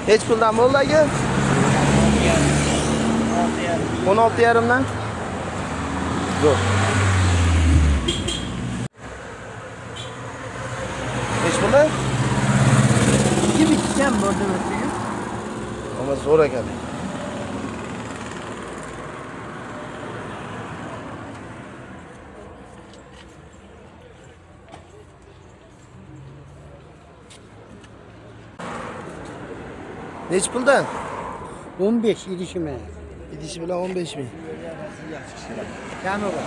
Hech puldan bo'ldi aka? 16,5 dan. Zo'r. Hech puldan? 2 kam bo'ldi o'ziga. Ama zo'r ekan. Nech puldan? 15 idishimi. Idishi bilan 15 ming. Kami bor.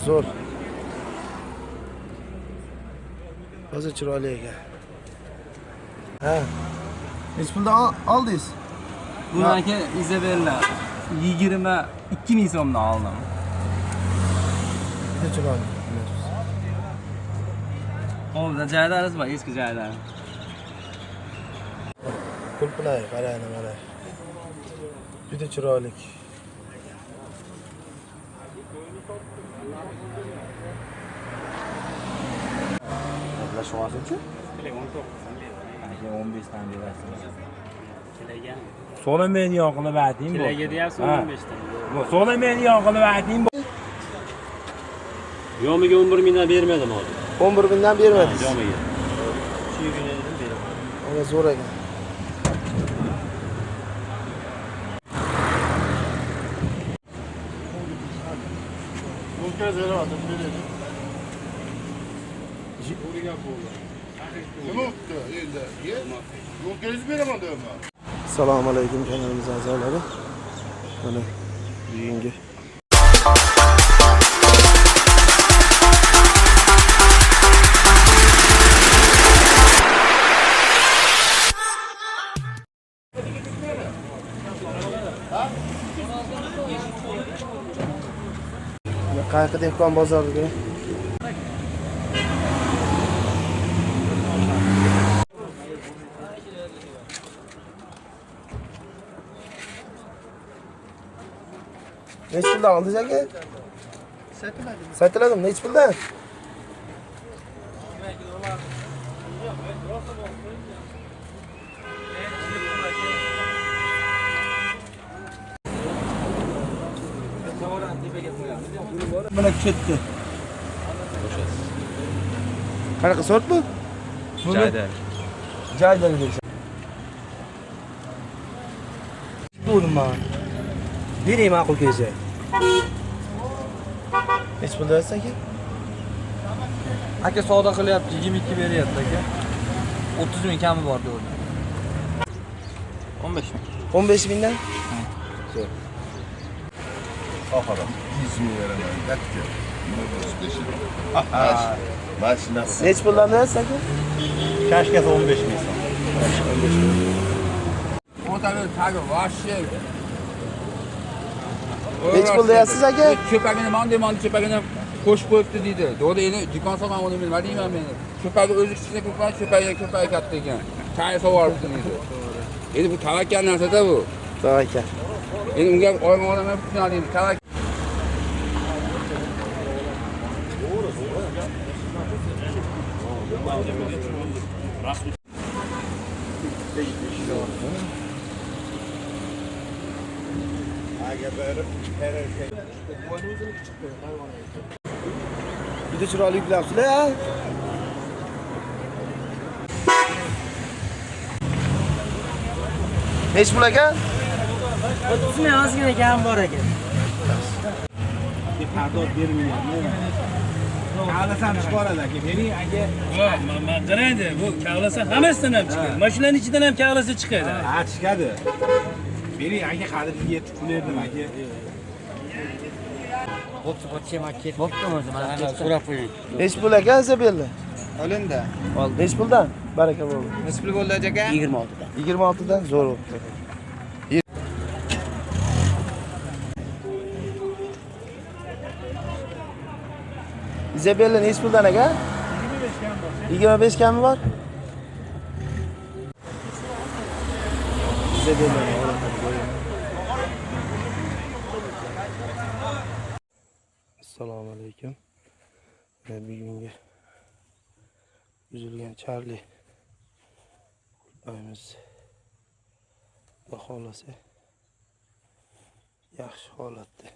Zo'r. Hozir chiroyli ekan. Ha. Nech puldan oldingiz? Bunaki Izabella 22 ming so'mdan oldim. Juda chiroyli. O'zda joylarimiz bor, eski joylar. Qulpilay, qarang mana. Juda chiroyli. Gaplashib olsin-chi? 15 dan berasizmi? So'lamayni yoqilib ayting bu. Kilaga deyapsiz 15 dan. So'lamayni yoqilib ayting bu. Yomiga 11 mingdan bermadim hozir. 11 mingdan bermadingiz. Yomiga. 2 mingdan dedim beraman. Ona zo'r ekan. Bunker beradim, beradim. Nima bo'ldi endi? Bunkerni beraman deyman. Assalomu alaykum kanalimiz a'zolari. Mana bugungi Qayerda dehqon bozoriga Nech puldan oldingiz aka? Sotiladimi? Nech puldan? Mana ketdi. Qanaqa sort bu? Joyda. Joydan deysiz. Bu nima? Bering ma'qul kelsa. Nech pul deyapsiz aka? Aka savdo qilyapti, 22 beryapti aka. 30 ming kami bor dedi. 15 ming. 15 mingdan? Zo'r. Oxiri 100 ming beraman. Yakka. Mashinasi. Nech puldan deyapsiz aka? Kashkasi 15 ming so'm. O'tadi tagi voshye. Nech pul deyapsiz aka? Ko'pagini mandi ko'pagini qo'shib qo'yibdi deydi. To'g'ri endi do'kon so'man uni nima deyman men. Ko'pagi o'zi kichkina ko'pagi katta ekan. Chay sovoribdi deydi. Endi bu tavakkal narsa-da bu. Tavakkal. Endi unga oyma odamlar tushunadi tavakkal. Juda chiroyli yuklayapsizlar. Nech pul aka? 30 ming ozgina kam bor ekan. Pardod bermayapman. Kavlasam chiqaradi aka. Bering aka. Men qaraydi, bu kavlasa hammasidan ham chiqadi. Mashinaning ichidan ham kavlasa chiqadi. Ha, chiqadi. Bering aka, qadimgi 7 pul berdim aka. Bo'pti, maket. Bo'pti o'zi, mana so'rab qo'ying. Nech pul aka Isabella? Olindi. Oldi. Nech puldan? Baraka bo'ldi. Nech pul bo'ldi aka? 26 dan. 26 dan zo'r bo'ldi. Isabella nech puldan aka? 25 kami bor. Isabella. Assalomu alaykum. Bugungi uzilgan Charlie Oyimiz Xudo xolasa yaxshi holatda.